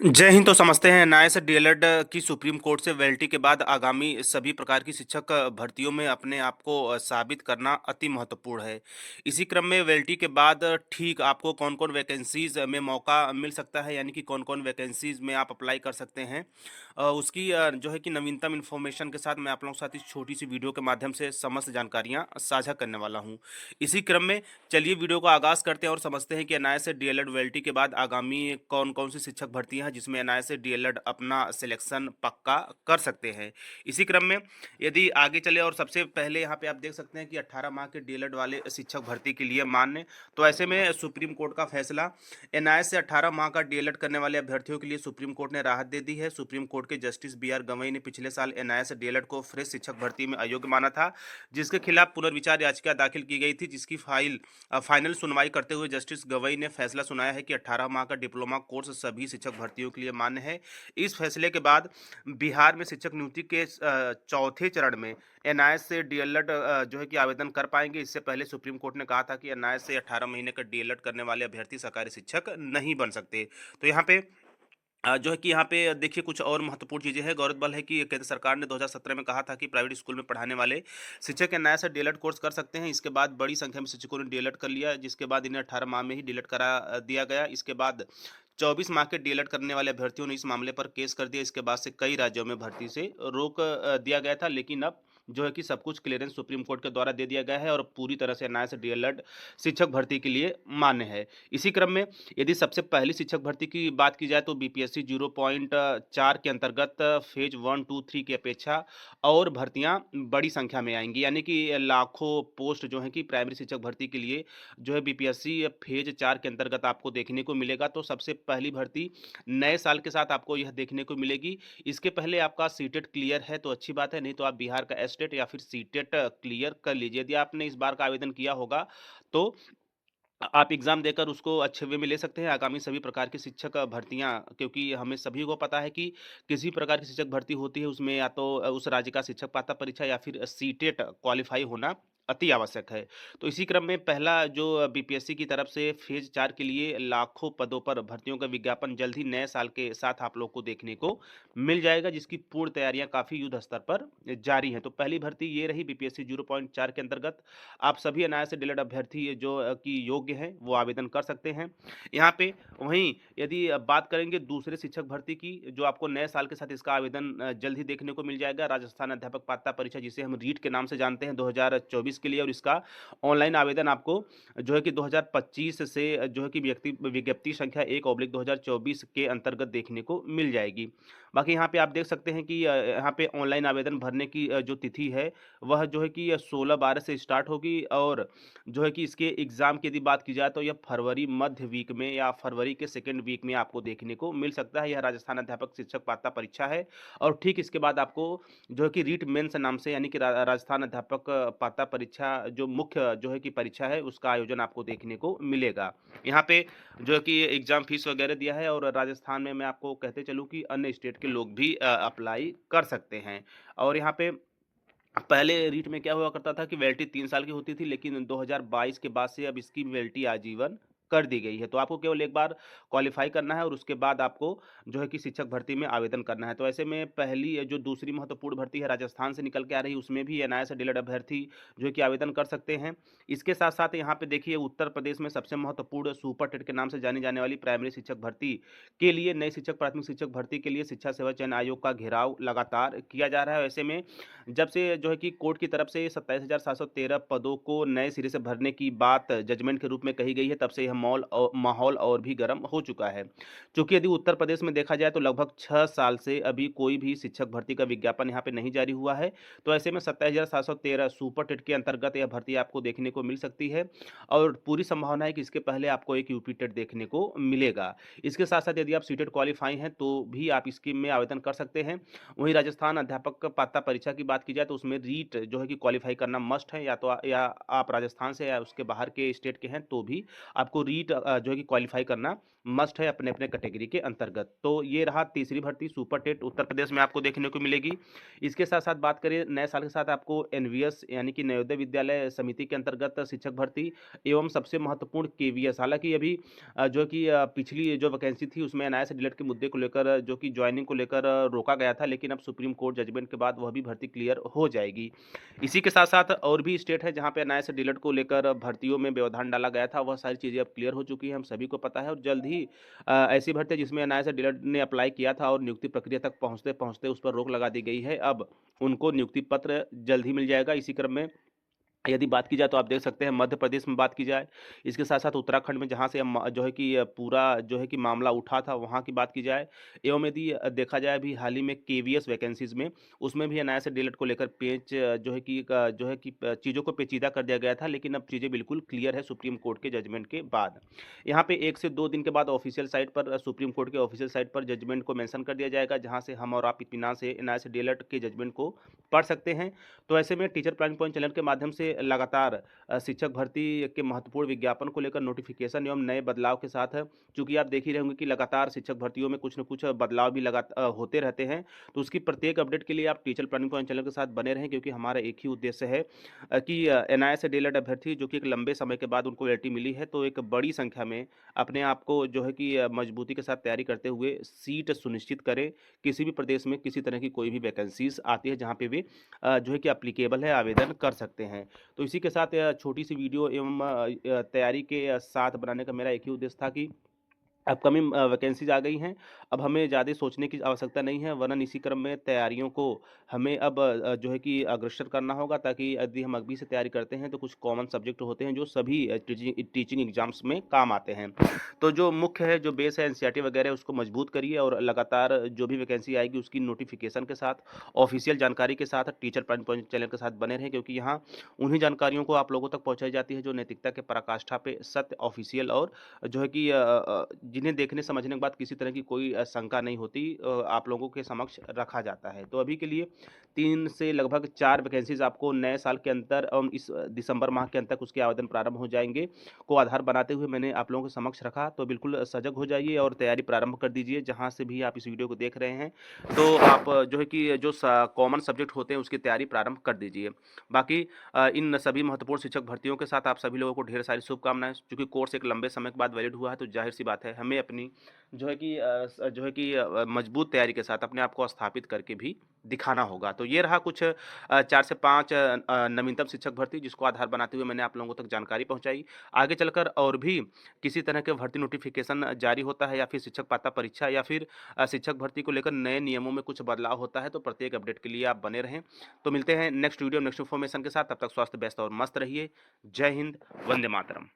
जय हिंद। तो समझते हैं न्याय से डीएलएड की सुप्रीम कोर्ट से वेलिटी के बाद आगामी सभी प्रकार की शिक्षक भर्तियों में अपने आप को साबित करना अति महत्वपूर्ण है। इसी क्रम में वेलिटी के बाद ठीक आपको कौन कौन वैकेंसीज में मौका मिल सकता है, यानी कि कौन कौन वैकेंसीज में आप अप्लाई कर सकते हैं, उसकी जो है कि नवीनतम इन्फॉर्मेशन के साथ मैं आप लोगों के साथ इस छोटी सी वीडियो के माध्यम से समस्त जानकारियां साझा करने वाला हूं। इसी क्रम में चलिए वीडियो को आगाज करते हैं और समझते हैं कि एनआईए से डीएलएड वेलिटी के बाद आगामी कौन कौन सी शिक्षक भर्तियां हैं जिसमें एनआईए से डीएलएड अपना सिलेक्शन पक्का कर सकते हैं। इसी क्रम में यदि आगे चले और सबसे पहले यहाँ पे आप देख सकते हैं कि 18 माह के डीएलएड वाले शिक्षक भर्ती के लिए मान्य। तो ऐसे में सुप्रीम कोर्ट का फैसला, एनआईए से 18 माह का डीएलएड करने वाले अभ्यर्थियों के लिए सुप्रीम कोर्ट ने राहत दे दी है। सुप्रीम कोर्ट के जस्टिस बी आर गवई ने पिछले साल एनआईए से डीएलएड को फ्रेश शिक्षक भर्ती में अयोग्य माना था, जिसके खिलाफ पुनर्विचार याचिका दाखिल की गई थी, जिसकी फाइनल सुनवाई करते हुए जस्टिस गवई ने फैसला सुनाया है कि 18 माह का डिप्लोमा कोर्स सभी शिक्षक भर्तियों के लिए मान्य है। इस फैसले के बाद बिहार में शिक्षक नियुक्ति के चौथे चरण में एनआईए से डीएलएड जो है कि आवेदन कर पाएंगे। इससे पहले सुप्रीम कोर्ट ने कहा था कि एनआईए से 18 महीने का डीएलएड करने वाले अभ्यर्थी सरकारी शिक्षक नहीं बन सकते। तो यहाँ पे जो है कि यहाँ पे देखिए कुछ और महत्वपूर्ण चीज़ें हैं। गौरतलब है कि केंद्र सरकार ने 2017 में कहा था कि प्राइवेट स्कूल में पढ़ाने वाले शिक्षक एनआईए से डीएलएड कोर्स कर सकते हैं। इसके बाद बड़ी संख्या में शिक्षकों ने डीएलएड कर लिया, जिसके बाद इन्हें 18 माह में ही डीएलएड करा दिया गया। इसके बाद 24 माह के डीएलएड करने वाले अभ्यर्थियों ने इस मामले पर केस कर दिया। इसके बाद से कई राज्यों में भर्ती से रोक दिया गया था, लेकिन अब जो है कि सब कुछ क्लियरेंस सुप्रीम कोर्ट के द्वारा दे दिया गया है और पूरी तरह से एनआईए से डीएलएड शिक्षक भर्ती के लिए मान्य है। इसी क्रम में यदि सबसे पहली शिक्षक भर्ती की बात की जाए तो बीपीएससी 0.4 के अंतर्गत फेज 1, 2, 3 की अपेक्षा और भर्तियां बड़ी संख्या में आएंगी, यानी कि लाखों पोस्ट जो है कि प्राइमरी शिक्षक भर्ती के लिए जो है बीपीएससी फेज 4 के अंतर्गत आपको देखने को मिलेगा। तो सबसे पहली भर्ती नए साल के साथ आपको यह देखने को मिलेगी। इसके पहले आपका सीटेट क्लियर है तो अच्छी बात है, नहीं तो आप बिहार का एस्टेट या फिर सीटेट क्लियर कर लीजिए। यदि आपने इस बार का आवेदन किया होगा तो आप एग्ज़ाम देकर उसको अच्छे वे में ले सकते हैं। आगामी सभी प्रकार की शिक्षक भर्तियाँ, क्योंकि हमें सभी को पता है कि किसी प्रकार की शिक्षक भर्ती होती है उसमें या तो उस राज्य का शिक्षक पात्रता परीक्षा या फिर सीटेट क्वालीफाई होना अति आवश्यक है। तो इसी क्रम में पहला जो बीपीएससी की तरफ से फेज़ 4 के लिए लाखों पदों पर भर्तियों का विज्ञापन जल्द ही नए साल के साथ आप लोग को देखने को मिल जाएगा, जिसकी पूर्ण तैयारियाँ काफ़ी युद्ध स्तर पर जारी हैं। तो पहली भर्ती ये रही बीपीएससी 0.4 के अंतर्गत आप सभी एनआईए से डीएलएड अभ्यर्थी जो कि योग्य हैं वो आवेदन कर सकते हैं। यहाँ पे वहीं यदि बात करेंगे दूसरे शिक्षक भर्ती की, जो आपको नए साल के साथ इसका आवेदन जल्द ही देखने को मिल जाएगा, राजस्थान अध्यापक पात्रता परीक्षा जिसे हम रीट के नाम से जानते हैं 2024 के लिए, और इसका ऑनलाइन आवेदन आपको जो है कि 2025 से जो है कि व्यक्ति विज्ञप्ति संख्या 1/2024 के अंतर्गत देखने को मिल जाएगी। बाकी यहाँ पे आप देख सकते हैं कि यहाँ पे ऑनलाइन आवेदन भरने की जो तिथि है वह जो है कि 16/12 से स्टार्ट होगी, और जो है कि इसके एग्ज़ाम की यदि बात की जाए तो यह फरवरी मध्य वीक में या फरवरी के सेकंड वीक में आपको देखने को मिल सकता है। यह राजस्थान अध्यापक शिक्षक पात्रता परीक्षा है और ठीक इसके बाद आपको जो है कि रीट मेंस नाम से, यानी कि राजस्थान अध्यापक पात्रता परीक्षा जो मुख्य जो है कि परीक्षा है उसका आयोजन आपको देखने को मिलेगा। यहाँ पे जो है कि एग्ज़ाम फीस वगैरह दिया है, और राजस्थान में मैं आपको कहते चलूँ कि अन्य स्टेट के लोग भी अप्लाई कर सकते हैं। और यहाँ पे पहले रीट में क्या हुआ करता था कि वैलिडिटी 3 साल की होती थी, लेकिन 2022 के बाद से अब इसकी वैलिडिटी आजीवन कर दी गई है। तो आपको केवल एक बार क्वालीफाई करना है और उसके बाद आपको जो है कि शिक्षक भर्ती में आवेदन करना है। तो ऐसे में पहली जो दूसरी महत्वपूर्ण भर्ती है राजस्थान से निकल के आ रही है, उसमें भी एनआईए से डीएलएड अभ्यर्थी जो है कि आवेदन कर सकते हैं। इसके साथ-साथ यहाँ पे देखिए उत्तर प्रदेश में सबसे महत्वपूर्ण सुपर टेट के नाम से जानी जाने वाली प्राइमरी शिक्षक भर्ती के लिए नए शिक्षक प्राथमिक शिक्षक भर्ती के लिए शिक्षा सेवा चयन आयोग का घेराव लगातार किया जा रहा है। ऐसे में जब से जो है कि कोर्ट की तरफ से 27,713 पदों को नए सिरे से भरने की बात जजमेंट के रूप में कही गई है, तब से यह माहौल और भी गर्म हो चुका है। चूँकि यदि उत्तर प्रदेश में देखा जाए तो लगभग 6 साल से अभी कोई भी शिक्षक भर्ती का विज्ञापन यहाँ पे नहीं जारी हुआ है। तो ऐसे में 27,713 सुपर टेट के अंतर्गत यह भर्ती आपको देखने को मिल सकती है, और पूरी संभावना है कि इसके पहले आपको एक यूपी टेट देखने को मिलेगा। इसके साथ-साथ यदि आप सीटेट क्वालीफाई हैं तो भी आप इस स्कीम में आवेदन कर सकते हैं। वहीं राजस्थान अध्यापक पात्रता परीक्षा की बात की जाए तो उसमें रीट जो है कि क्वालीफाई करना मस्ट है, या तो या आप राजस्थान से या उसके बाहर के स्टेट के हैं तो भी आपको रीट जो है कि क्वालिफ़ाई करना मस्ट है अपने-अपने कैटेगरी के अंतर्गत। तो ये रहा तीसरी भर्ती सुपर टेट उत्तर प्रदेश में आपको देखने को मिलेगी। इसके साथ-साथ बात करें नए साल के साथ आपको एनवीएस यानी कि नवोदय विद्यालय समिति के अंतर्गत शिक्षक भर्ती एवं सबसे महत्वपूर्ण केवीएस हालाँकि अभी जो कि पिछली जो वैकेंसी थी उसमें एनआईए से डीएलएड के मुद्दे को लेकर जो कि जॉइनिंग को लेकर रोका गया था, लेकिन अब सुप्रीम कोर्ट जजमेंट के बाद वह भी भर्ती क्लियर हो जाएगी। इसी के साथ-साथ और भी स्टेट है जहाँ पे एनआईए से डीएलएड को लेकर भर्तियों में व्यवधान डाला गया था, वह सारी चीज़ें अब क्लियर हो चुकी हैं, हम सभी को पता है और जल्द ही ऐसी भर्ती है जिसमें एनआईए से डीएलएड ने अप्लाई किया था और नियुक्ति प्रक्रिया तक पहुँचते-पहुँचते उस पर रोक लगा दी गई है। अब उनको नियुक्ति पत्र जल्द ही मिल जाएगा। इसी क्रम में यदि बात की जाए तो आप देख सकते हैं मध्य प्रदेश में बात की जाए, इसके साथ-साथ उत्तराखंड में जहाँ से जो है कि पूरा जो है कि मामला उठा था वहाँ की बात की जाए एवं यदि देखा जाए अभी हाल ही में केवीएस वैकेंसीज़ में उसमें भी एनआईए से डीएलएड को लेकर जो है कि चीज़ों को पेचीदा कर दिया गया था, लेकिन अब चीज़ें बिल्कुल क्लियर है सुप्रीम कोर्ट के जजमेंट के बाद। यहाँ पे 1 से 2 दिन के बाद ऑफ़िशियल साइट पर सुप्रीम कोर्ट के ऑफ़िशियल साइट पर जजमेंट को मेंशन कर दिया जाएगा, जहाँ से हम और आप इत्मीनान से एनआईए से डीएलएड के जजमेंट को पढ़ सकते हैं। तो ऐसे में टीचर प्लानिंग पॉइंट चैनल के माध्यम से लगातार शिक्षक भर्ती के महत्वपूर्ण विज्ञापन को लेकर नोटिफिकेशन एवं नए बदलाव के साथ चूंकि आप देख ही रहे होंगे कि लगातार शिक्षक भर्तियों में कुछ न कुछ बदलाव भी होते रहते हैं, तो उसकी प्रत्येक अपडेट के लिए आप टीचर प्लानिंग पॉइंट चैनल के साथ बने रहें क्योंकि हमारा एक ही उद्देश्य है कि एनआईए से डीएलएड अभ्यर्थी जो कि एक लंबे समय के बाद उनको एलटी मिली है, तो एक बड़ी संख्या में अपने आप को जो है कि मजबूती के साथ तैयारी करते हुए सीट सुनिश्चित करें। किसी भी प्रदेश में किसी तरह की कोई भी वैकेंसीज आती है जहाँ पे वे जो है कि एप्लीकेबल है, आवेदन कर सकते हैं। तो इसी के साथ छोटी-सी वीडियो एवं तैयारी के साथ बनाने का मेरा एक ही उद्देश्य था कि अपकमिंग वैकेंसीज़ आ गई हैं। अब हमें ज़्यादा सोचने की आवश्यकता नहीं है, वरन इसी क्रम में तैयारियों को हमें अब जो है कि अग्रसर करना होगा ताकि यदि हम अभी से तैयारी करते हैं तो कुछ कॉमन सब्जेक्ट होते हैं जो सभी टीचिंग एग्ज़ाम्स में काम आते हैं। तो जो मुख्य है, जो बेस है एनसीईआरटी वगैरह उसको मजबूत करिए और लगातार जो भी वैकेंसी आएगी उसकी नोटिफ़िकेशन के साथ, ऑफ़िशियल जानकारी के साथ टीचर पॉइंट चैनल के साथ बने रहें क्योंकि यहाँ उन्हीं जानकारियों को आप लोगों तक पहुँचाई जाती है जो नैतिकता के पराकाष्ठा पे सत्य, ऑफ़िशियल और जो है कि जिन्हें देखने समझने के बाद किसी तरह की कोई शंका नहीं होती आप लोगों के समक्ष रखा जाता है। तो अभी के लिए 3 से लगभग 4 वैकेंसीज़ आपको नए साल के अंदर इस दिसंबर माह के अंत तक उसके आवेदन प्रारंभ हो जाएँगे, को आधार बनाते हुए मैंने आप लोगों के समक्ष रखा। तो बिल्कुल सजग हो जाइए और तैयारी प्रारंभ कर दीजिए। जहाँ से भी आप इस वीडियो को देख रहे हैं, तो आप जो है कि जो स कॉमन सब्जेक्ट होते हैं उसकी तैयारी प्रारंभ कर दीजिए। बाकी इन सभी महत्वपूर्ण शिक्षक भर्तियों के साथ आप सभी लोगों को ढेर सारी शुभकामनाएँ। चूँकि कोर्स एक लंबे समय के बाद वैलिड हुआ है, तो ज़ाहिर-सी बात है हमें अपनी मजबूत तैयारी के साथ अपने आप को स्थापित करके भी दिखाना होगा। तो ये रहा कुछ 4 से 5 नवीनतम शिक्षक भर्ती जिसको आधार बनाते हुए मैंने आप लोगों तक जानकारी पहुँचाई। आगे चलकर और भी किसी तरह के भर्ती नोटिफ़िकेशन जारी होता है या फिर शिक्षक पात्रता परीक्षा या फिर शिक्षक भर्ती को लेकर नए नियमों में कुछ बदलाव होता है, तो प्रत्येक अपडेट के लिए आप बने रहें। तो मिलते हैं नेक्स्ट वीडियो नेक्स्ट इन्फॉर्मेशन के साथ, तब तक स्वस्थ, व्यस्त और मस्त रहिए। जय हिंद, वंदे मातरम।